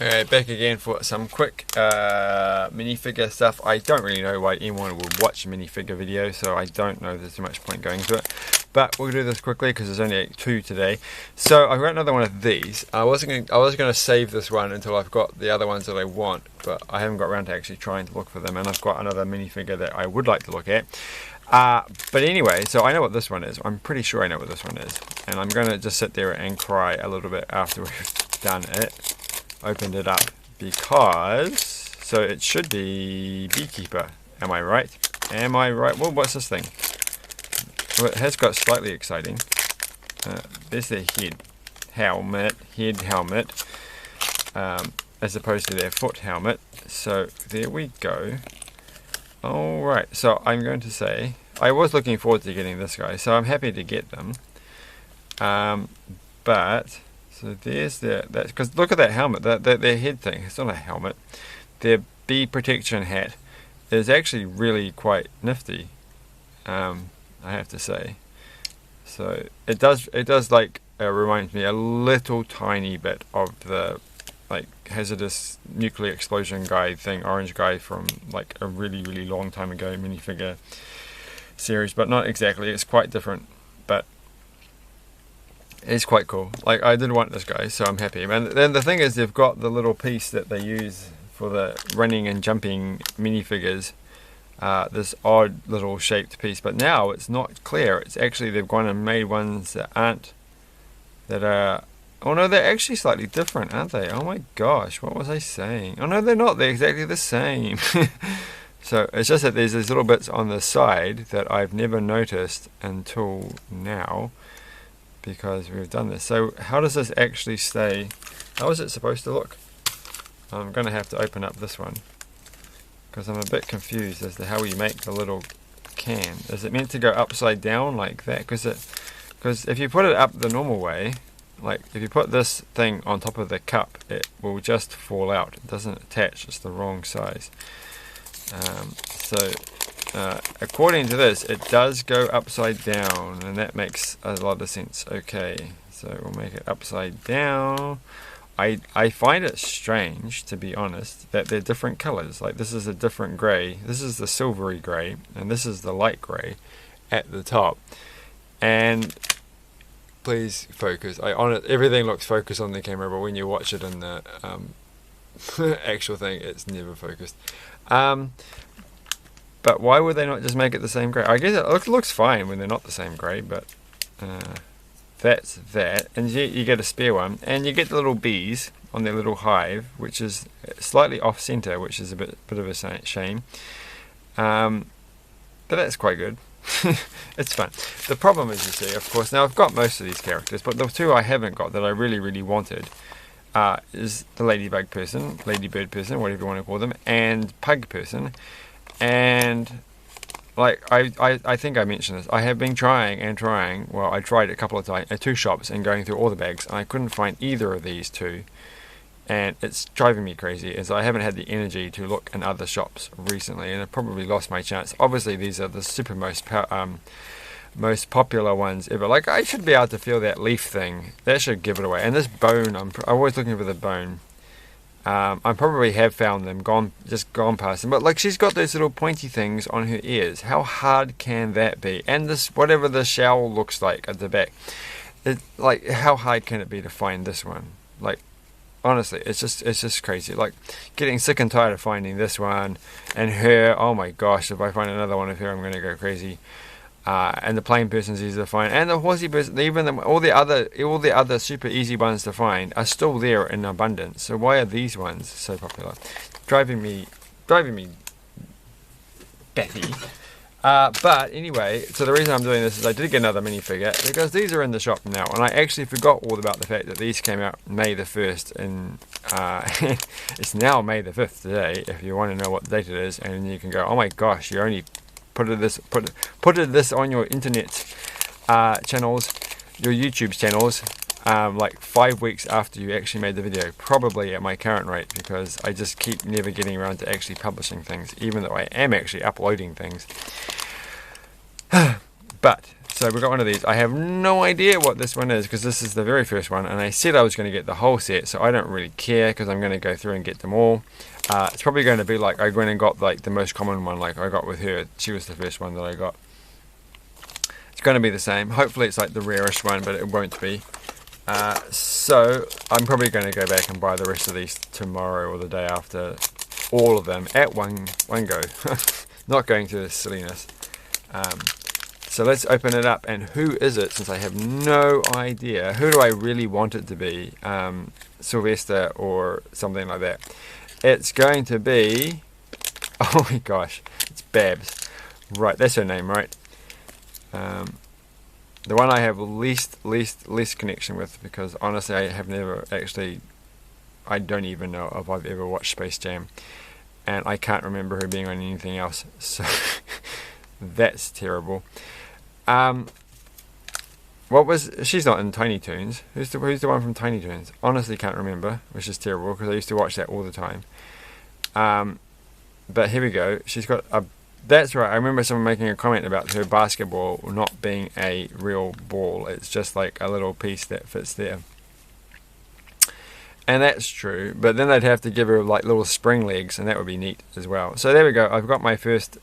Alright, back again for some quick minifigure stuff. I don't really know why anyone would watch a minifigure video, so I don't know if there's too much point going into it. But we'll do this quickly because there's only 2 today. So I've got another one of these. I was going to save this one until I've got the other ones that I want, but I haven't got around to actually trying to look for them. And I've got another minifigure that I would like to look at. But anyway, so I know what this one is. I'm pretty sure I know what this one is. And I'm going to just sit there and cry a little bit after we've done it. Opened it up because, so it should be Beekeeper. Am I right? Am I right? Well, what's this thing? Well, it has got slightly exciting. There's their head helmet, as opposed to their foot helmet. So there we go. Alright, so I'm going to say, I was looking forward to getting this guy, so I'm happy to get them. But so there's that, because look at that helmet, their head thing, it's not a helmet. Their bee protection hat is actually really quite nifty, I have to say. So it does like reminds me a little tiny bit of the like hazardous nuclear explosion guy thing, orange guy from like a really long time ago minifigure series, but not exactly, it's quite different, but it's quite cool. Like, I did want this guy, so I'm happy. And then the thing is, they've got the little piece that they use for the running and jumping minifigures. This odd little shaped piece, but now it's not clear. It's actually, they've gone and made ones that aren't, that are, oh no, they're actually slightly different, aren't they? Oh my gosh, what was I saying? Oh no, they're not. They're exactly the same. So it's just that there's these little bits on the side that I've never noticed until now, because we've done this. So how does this actually stay? How is it supposed to look? I'm going to have to open up this one because I'm a bit confused as to how we make the little can. Is it meant to go upside down like that? Because if you put it up the normal way, like if you put this thing on top of the cup, it will just fall out. It doesn't attach, it's the wrong size. According to this, it does go upside down, and that makes a lot of sense. Okay, so we'll make it upside down. I find it strange, to be honest, that they're different colors. Like, this is a different grey. This is the silvery grey, and this is the light grey at the top. And please focus. Everything looks focused on the camera, but when you watch it in the actual thing, it's never focused. But why would they not just make it the same grey? I guess it looks fine when they're not the same grey, but that's that. And you get a spare one, and you get the little bees on their little hive, which is slightly off centre, which is a bit of a shame. But that's quite good. It's fun. The problem is, you see, of course, now I've got most of these characters, but the 2 I haven't got that I really wanted is the Ladybug person, Ladybird person, whatever you want to call them, and Pug person. And like I think I mentioned this, I have been trying, well, I tried a couple of times at 2 shops and going through all the bags, and I couldn't find either of these 2, and it's driving me crazy, as I haven't had the energy to look in other shops recently, and I've probably lost my chance. Obviously these are the super most popular ones ever. Like, I should be able to feel that leaf thing, that should give it away. And this bone, I'm always looking for the bone. I probably have found them, gone past them, but like, she's got those little pointy things on her ears. How hard can that be? And this, whatever the shell looks like at the back, like, how hard can it be to find this one? Like, honestly, it's just crazy. Like, getting sick and tired of finding this one and her. Oh my gosh, if I find another one of her, I'm going to go crazy. And the plain person's easy to find, and the horsey person, even all the other super easy ones to find are still there in abundance. So why are these ones so popular? Driving me batty. But anyway, so the reason I'm doing this is I did get another minifigure because these are in the shop now, and I actually forgot all about the fact that these came out May the 1st, and it's now May the 5th today. If you want to know what date it is, and you can go, oh my gosh, you only put this on your internet channels, your YouTube channels, like 5 weeks after you actually made the video, probably at my current rate, because I just keep never getting around to actually publishing things, even though I am actually uploading things. But so we got one of these. I have no idea what this one is because this is the very first one, and I said I was going to get the whole set, so I don't really care because I'm going to go through and get them all. It's probably going to be like I went and got like the most common one, like I got with her. She was the first one that I got. It's going to be the same. Hopefully it's like the rarest one, but it won't be. So I'm probably going to go back and buy the rest of these tomorrow or the day after, all of them at one go. Not going through this silliness. So let's open it up. And who is it? Since I have no idea, who do I really want it to be? Sylvester or something like that. It's going to be, oh my gosh, it's Babs. Right, that's her name, right? The one I have least connection with, because honestly I have never actually, I don't even know if I've ever watched Space Jam, and I can't remember her being on anything else, so that's terrible. She's not in Tiny Toons. Who's the one from Tiny Toons? Honestly can't remember, which is terrible because I used to watch that all the time. But here we go. She's got a, that's right, I remember someone making a comment about her basketball not being a real ball. It's just like a little piece that fits there. And that's true, but then they'd have to give her like little spring legs, and that would be neat as well. So there we go. I've got my first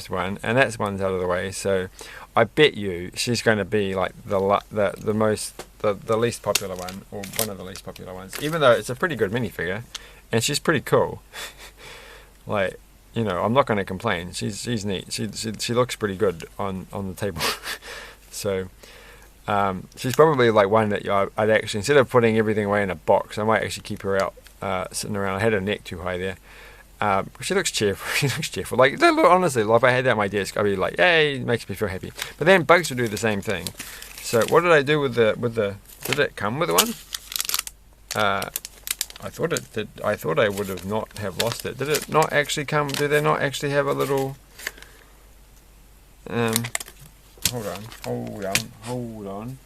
one, and that's one's out of the way. So I bet you she's going to be like the least popular one, or one of the least popular ones. Even though it's a pretty good minifigure, and she's pretty cool. Like, you know, I'm not going to complain. She's neat. She looks pretty good on the table. So. She's probably like one that I'd actually, instead of putting everything away in a box, I might actually keep her out sitting around. I had her neck too high there. She looks cheerful. She looks cheerful. Like, honestly, like if I had that on my desk, I'd be like, "Yay!" It makes me feel happy. But then Bugs would do the same thing. So what did I do with the? Did it come with one? I thought it did. I thought I would have not have lost it. Did it not actually come? Do they not actually have a little? Hold on.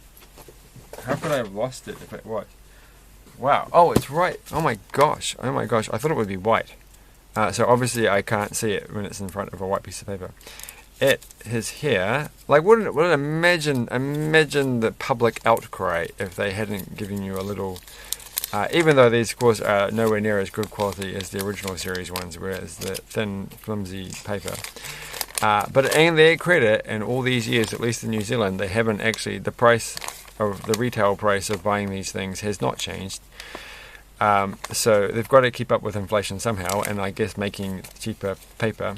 How could I have lost it if it was? Wow. Oh, it's right. Oh my gosh. I thought it would be white. So obviously I can't see it when it's in front of a white piece of paper. It is here. Like, wouldn't imagine the public outcry if they hadn't given you a little. Even though these, of course, are nowhere near as good quality as the original series ones, whereas the thin, flimsy paper. But in their credit, in all these years, at least in New Zealand, they haven't actually, the price of the retail price of buying these things has not changed. So they've got to keep up with inflation somehow, and I guess making cheaper paper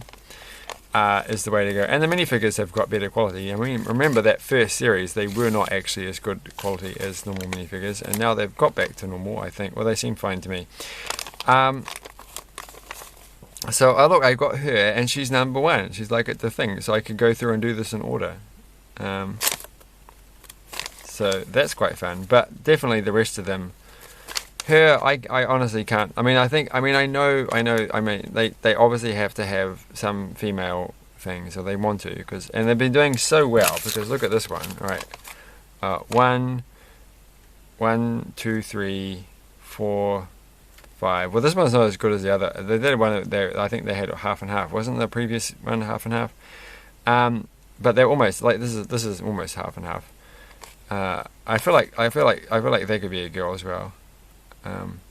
is the way to go. And the minifigures have got better quality. I mean, remember that first series, they were not actually as good quality as normal minifigures, and now they've got back to normal, I think. Well, they seem fine to me. So look, I got her, and she's number one. She's like at the thing, so I could go through and do this in order. So that's quite fun. But definitely the rest of them. Her, I honestly can't. I mean, I know. They obviously have to have some female things, or they want to, and they've been doing so well. Because look at this one, right? 1, 2, 3, 4. 5. Well, this one's not as good as the other. They did one there. I think they had half and half. Wasn't the previous one half and half? But they're almost like this is almost half and half. I feel like they could be a girl as well.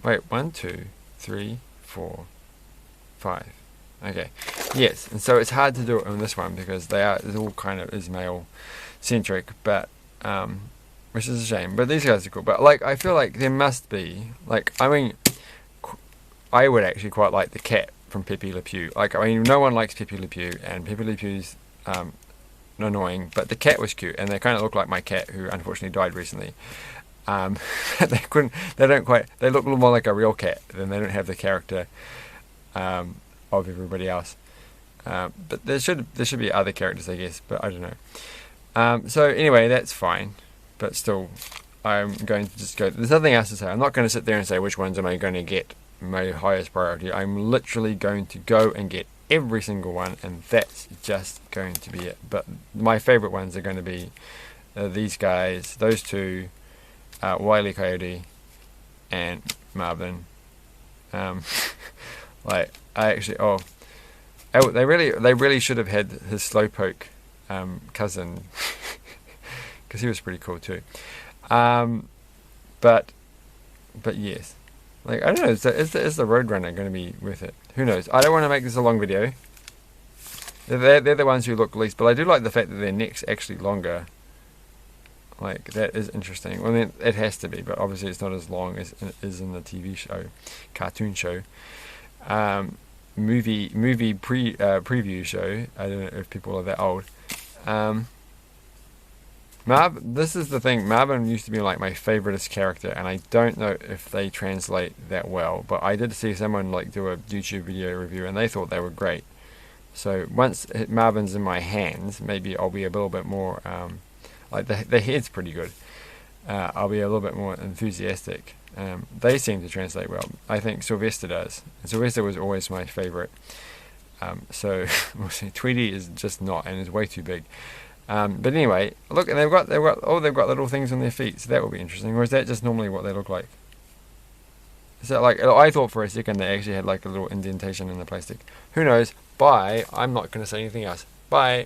Wait, 1, 2, 3, 4, 5. Okay, yes, and so it's hard to do it on this one because it's all kind of is male centric, but which is a shame. But these guys are cool. But like, I feel like there must be I would actually quite like the cat from Pepe Le Pew. Like, I mean, no one likes Pepe Le Pew, and Pepe Le Pew's annoying, but the cat was cute, and they kind of look like my cat, who unfortunately died recently. They look a little more like a real cat, than they don't have the character of everybody else. But there should be other characters, I guess, but I don't know. So anyway, that's fine, but still, I'm going to just go. There's nothing else to say. I'm not going to sit there and say which ones am I going to get my highest priority. I'm literally going to go and get every single one, and that's just going to be it. But my favorite ones are going to be these guys, those two, Wile E. Coyote and Marvin. Like, they really should have had his slowpoke cousin because he was pretty cool too. But yes, like I don't know, is the Roadrunner going to be worth it? Who knows? I don't want to make this a long video. They're the ones who look least, but I do like the fact that their neck's actually longer. Like, that is interesting. Well, then it has to be, but obviously it's not as long as it is in the TV show, cartoon show, movie preview show. I don't know if people are that old. This is the thing. Marvin used to be like my favoritist character, and I don't know if they translate that well. But I did see someone like do a YouTube video review, and they thought they were great. So once Marvin's in my hands, maybe I'll be a little bit more. Like the head's pretty good. I'll be a little bit more enthusiastic. They seem to translate well. I think Sylvester does. And Sylvester was always my favorite. So we'll see. Tweety is just not, and is way too big. But anyway, look, and they've got little things on their feet, so that will be interesting. Or is that just normally what they look like? Is that like, I thought for a second they actually had like a little indentation in the plastic. Who knows? Bye. I'm not going to say anything else. Bye.